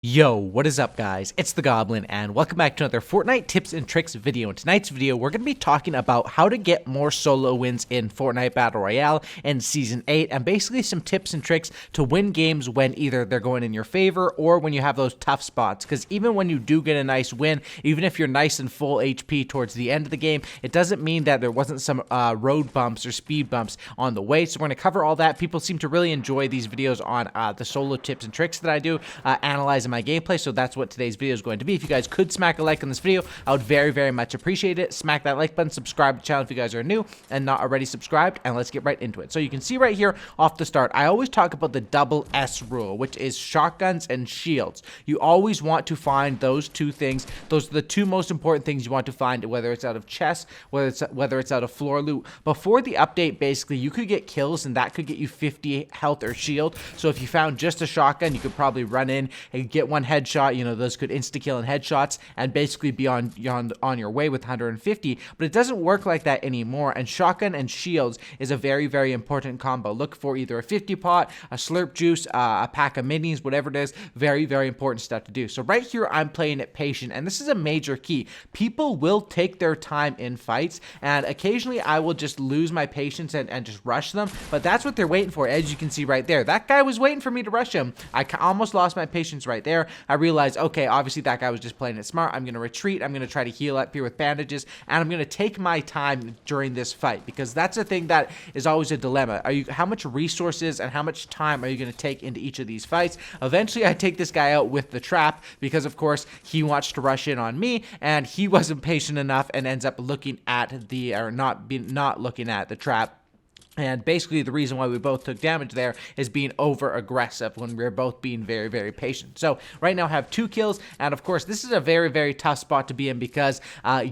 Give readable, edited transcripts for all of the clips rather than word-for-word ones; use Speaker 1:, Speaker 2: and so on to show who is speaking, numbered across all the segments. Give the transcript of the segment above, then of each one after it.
Speaker 1: Yo, what is up guys? It's the Goblin and welcome back to another Fortnite tips and tricks video. In tonight's video, we're going to be talking about how to get more solo wins in Fortnite Battle Royale in Season 8 and basically some tips and tricks to win games when either they're going in your favor or when you have those tough spots. Because even when you do get a nice win, even if you're nice and full HP towards the end of the game, it doesn't mean that there wasn't some road bumps or speed bumps on the way. So we're going to cover all that. People seem to really enjoy these videos on the solo tips and tricks that I do, analyzing my gameplay, so that's what today's video is going to be. If you guys could smack a like on this video, I would very much appreciate it. Smack that like button, subscribe to the channel if you guys are new and not already subscribed, and let's get right into it. So you can see right here off the start, I always talk about the double S rule, which is shotguns and shields. You always want to find those two things. Those are the two most important things you want to find, whether it's out of chests, whether it's out of floor loot. Before the update, basically, you could get kills and that could get you 50 health or shield. So if you found just a shotgun, you could probably run in and get one headshot. You know, those could insta-kill and headshots and basically be on your way with 150, but it doesn't work like that anymore, and shotgun and shields is a very important combo. Look for either a 50 pot, a slurp juice, a pack of minis, whatever it is. Very important stuff to do. So right here, I'm playing it patient, and this is a major key. People will take their time in fights, and occasionally I will just lose my patience and just rush them, but that's what they're waiting for. As you can see right there, that guy was waiting for me to rush him. I almost lost my patience right there. I realized, okay, obviously that guy was just playing it smart. I'm going to retreat. I'm going to try to heal up here with bandages, and I'm going to take my time during this fight, because that's the thing that is always a dilemma. How much resources and how much time are you going to take into each of these fights? Eventually, I take this guy out with the trap because, of course, he wants to rush in on me, and he wasn't patient enough and ends up looking at the, or not looking at the trap. And basically the reason why we both took damage there is being over aggressive when we were both being very patient. So right now I have 2 kills, and of course this is a very tough spot to be in, because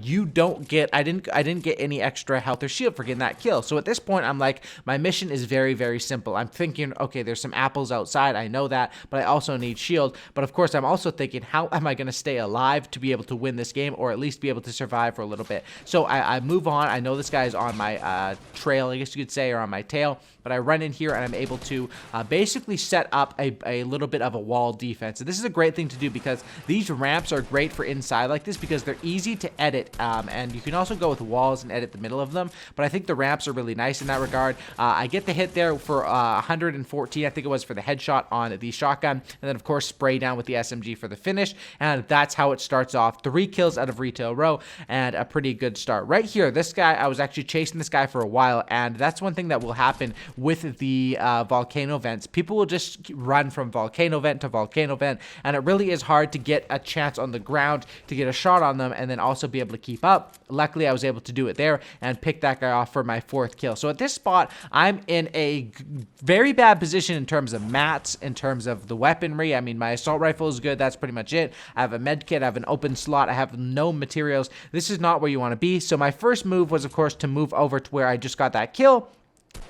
Speaker 1: you don't get, I didn't get any extra health or shield for getting that kill. So at this point I'm like, my mission is very simple. I'm thinking, okay, there's some apples outside, I know that, but I also need shield. But of course I'm also thinking, how am I going to stay alive to be able to win this game, or at least be able to survive for a little bit? So I move on. I know this guy is on my trail, I guess you could say, or on my tail, but I run in here and I'm able to basically set up a little bit of a wall defense. And this is a great thing to do, because these ramps are great for inside like this, because they're easy to edit, and you can also go with walls and edit the middle of them, but I think the ramps are really nice in that regard. I get the hit there for 114, I think it was, for the headshot on the shotgun, and then of course spray down with the SMG for the finish, and that's how it starts off. 3 kills out of retail row, and a pretty good start. Right here, this guy, I was actually chasing this guy for a while, and that's one thing that will happen with the volcano vents. People will just run from volcano vent to volcano vent, and it really is hard to get a chance on the ground to get a shot on them and then also be able to keep up. Luckily I was able to do it there and pick that guy off for my 4th kill. So at this spot I'm in a very bad position in terms of mats, in terms of the weaponry. I mean, my assault rifle is good, that's pretty much it. I have a med kit, I have an open slot, I have no materials. This is not where you want to be. So my first move was, of course, to move over to where I just got that kill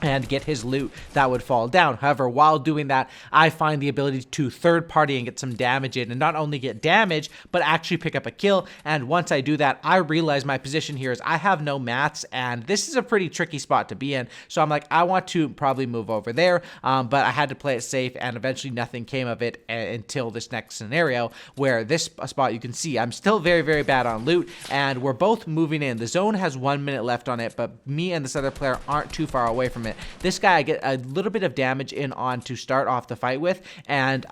Speaker 1: and get his loot that would fall down. However, while doing that, I find the ability to third party and get some damage in, and not only get damage, but actually pick up a kill. And once I do that, I realize my position here is I have no mats, and this is a pretty tricky spot to be in. So I'm like, I want to probably move over there, but I had to play it safe, and eventually nothing came of it until this next scenario, where this spot, you can see I'm still very bad on loot, and we're both moving in. The zone has 1 minute left on it, but me and this other player aren't too far away from it. This guy, I get a little bit of damage in on to start off the fight with, and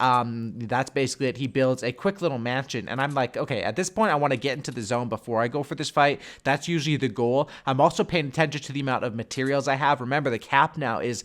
Speaker 1: that's basically it. He builds a quick little mansion, and I'm like, okay, at this point I want to get into the zone before I go for this fight. That's usually the goal. I'm also paying attention to the amount of materials I have. Remember, the cap now is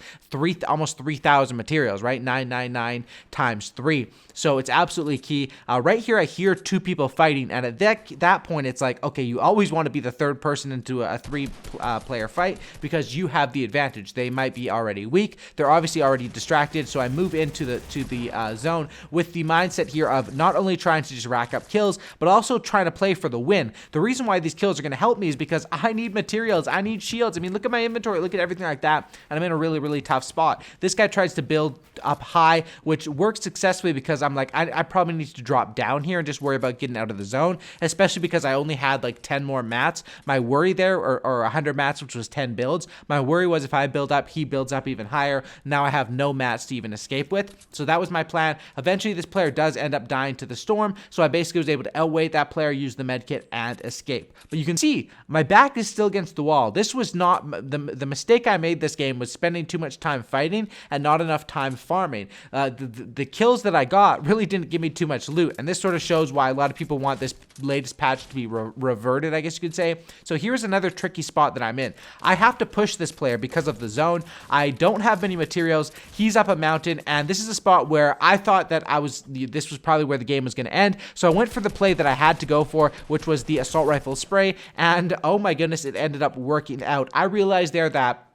Speaker 1: almost 3,000 materials, right? 999 times 3. So it's absolutely key. Right here, I hear 2 people fighting, and at that point, it's like, okay, you always want to be the third person into a 3-player fight, because you have the advantage. They might be already weak. They're obviously already distracted. So I move into the zone with the mindset here of not only trying to just rack up kills, but also trying to play for the win. The reason why these kills are going to help me is because I need materials. I need shields. I mean, look at my inventory. Look at everything like that. And I'm in a really tough spot. This guy tries to build up high, which works successfully, because I'm like, I probably need to drop down here and just worry about getting out of the zone, especially because I only had like 10 more mats. My worry there, or 100 mats, which was 10 builds. My worry was, if I build up, he builds up even higher. Now I have no mats to even escape with. So that was my plan. Eventually, this player does end up dying to the storm, so I basically was able to outweight that player, use the medkit, and escape. But you can see, my back is still against the wall. This was not, the mistake I made this game was spending too much time fighting and not enough time farming. The kills that I got really didn't give me too much loot, and this sort of shows why a lot of people want this latest patch to be reverted, I guess you could say. So here's another tricky spot that I'm in. I have to push this player because of the zone. I don't have many materials. He's up a mountain, and this is a spot where I thought that this was probably where the game was going to end. So I went for the play that I had to go for, which was the assault rifle spray, and oh my goodness, it ended up working out. I realized there that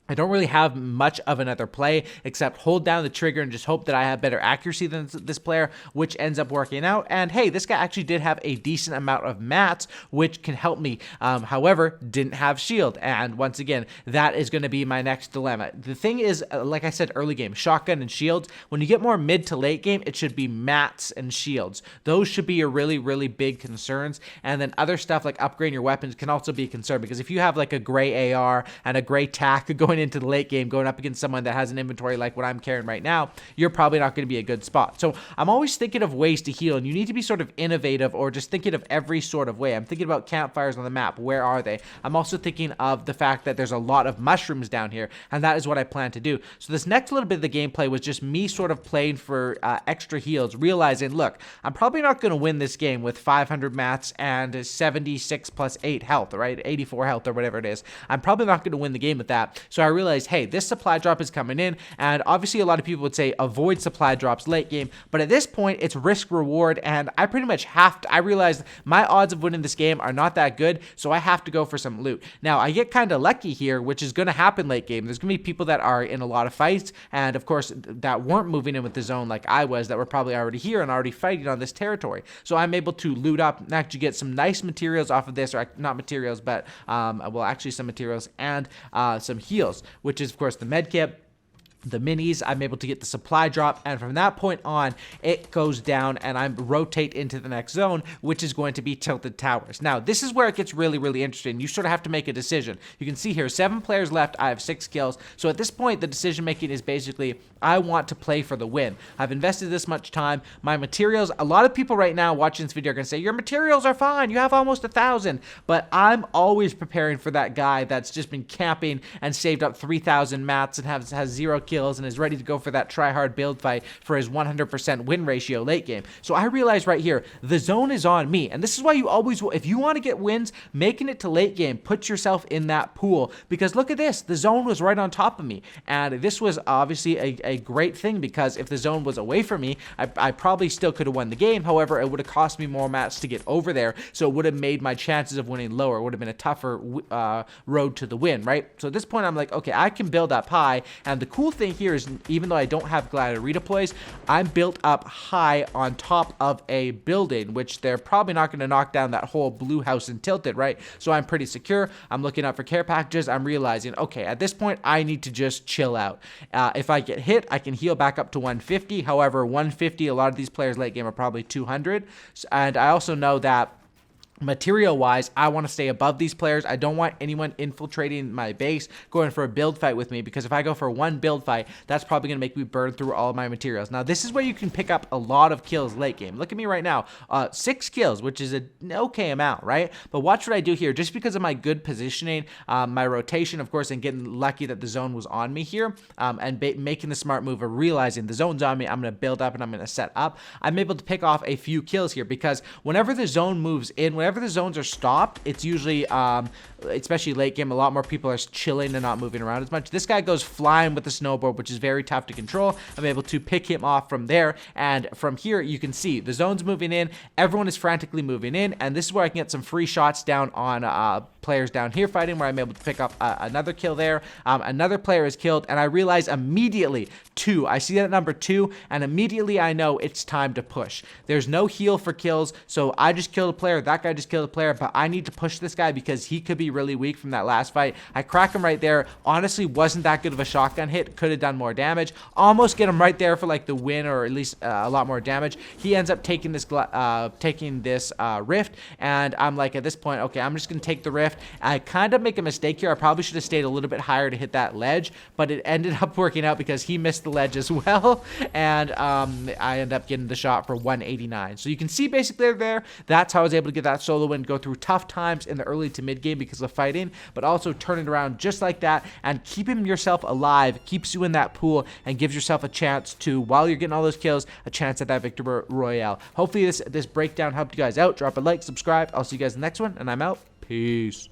Speaker 1: I don't really have much of another play except hold down the trigger and just hope that I have better accuracy than this player, which ends up working out. And hey, this guy actually did have a decent amount of mats, which can help me. However, didn't have shield. And once again, that is going to be my next dilemma. The thing is, like I said, early game, shotgun and shields. When you get more mid to late game, it should be mats and shields. Those should be your really, really big concerns. And then other stuff like upgrading your weapons can also be a concern, because if you have like a gray AR and a gray tac going into the late game, going up against someone that has an inventory like what I'm carrying right now, you're probably not going to be a good spot. So I'm always thinking of ways to heal, and you need to be sort of innovative or just thinking of every sort of way. I'm thinking about campfires on the map. Where are they? I'm also thinking of the fact that there's a lot of mushrooms down here, and that is what I plan to do. So this next little bit of the gameplay was just me sort of playing for extra heals, realizing, look, I'm probably not going to win this game with 500 mats and 76 plus 8 health, right? 84 health or whatever it is. I'm probably not going to win the game with that. So I realized, hey, this supply drop is coming in, and obviously a lot of people would say avoid supply drops late game, but at this point it's risk reward, and I pretty much have to. I realized my odds of winning this game are not that good, so I have to go for some loot. Now I get kind of lucky here, which is going to happen late game. There's going to be people that are in a lot of fights, and of course that weren't moving in with the zone like I was, that were probably already here and already fighting on this territory. So I'm able to loot up and actually get some nice materials off of this, or not materials, but well, actually some materials and some heals, which is of course the med kit, the minis. I'm able to get the supply drop, and from that point on it goes down and I rotate into the next zone, which is going to be Tilted Towers. Now this is where it gets really, really interesting. You sort of have to make a decision. You can see here 7 players left, I have 6 kills. So at this point the decision making is basically, I want to play for the win. I've invested this much time. My materials, a lot of people right now watching this video are going to say your materials are fine, you have almost 1,000, but I'm always preparing for that guy that's just been camping and saved up 3,000 mats and has 0 kills and is ready to go for that try-hard build fight for his 100% win ratio late game. So I realize right here, the zone is on me, and this is why you always, if you want to get wins, making it to late game, put yourself in that pool, because look at this, the zone was right on top of me, and this was obviously a great thing, because if the zone was away from me, I probably still could have won the game. However, it would have cost me more mats to get over there, so it would have made my chances of winning lower. It would have been a tougher road to the win, right? So at this point, I'm like, okay, I can build up high, and the cool thing here is, even though I don't have glider redeploys, I'm built up high on top of a building, which they're probably not going to knock down that whole blue house and tilt it, right? So I'm pretty secure. I'm looking out for care packages. I'm realizing, okay, at this point, I need to just chill out. If I get hit, I can heal back up to 150. However, 150, a lot of these players late game are probably 200. And I also know that material wise, I want to stay above these players. I don't want anyone infiltrating my base, going for a build fight with me, because if I go for one build fight, that's probably going to make me burn through all of my materials. Now this is where you can pick up a lot of kills late game. Look at me right now, 6 kills, which is an okay amount, right? But watch what I do here. Just because of my good positioning, my rotation, of course, and getting lucky that the zone was on me here, and making the smart move of realizing the zone's on me, I'm going to build up and I'm going to set up. I'm able to pick off a few kills here, because whenever the zone moves in, whenever the zones are stopped, it's usually, especially late game, a lot more people are chilling and not moving around as much. This guy goes flying with the snowboard, which is very tough to control. I'm able to pick him off from there, and from here you can see the zone's moving in, everyone is frantically moving in, and this is where I can get some free shots down on players down here fighting, where I'm able to pick up another kill there. Another player is killed, and I realize immediately, 2. I see that number 2, and immediately I know it's time to push. There's no heal for kills, so I just killed a player, that guy just killed a player, but I need to push this guy because he could be really weak from that last fight. I crack him right there. Honestly, wasn't that good of a shotgun hit. Could have done more damage. Almost get him right there for like the win, or at least a lot more damage. He ends up taking this rift, and I'm like, at this point, okay, I'm just gonna take the rift. drift. I kind of make a mistake here. I probably should have stayed a little bit higher to hit that ledge, but it ended up working out because he missed the ledge as well, and I ended up getting the shot for 189. So you can see basically there, that's how I was able to get that solo win, go through tough times in the early to mid game because of fighting, but also turn it around just like that, and keeping yourself alive keeps you in that pool and gives yourself a chance to, while you're getting all those kills, a chance at that victory royale. Hopefully this breakdown helped you guys out. Drop a like, subscribe. I'll see you guys in the next one, and I'm out. Peace.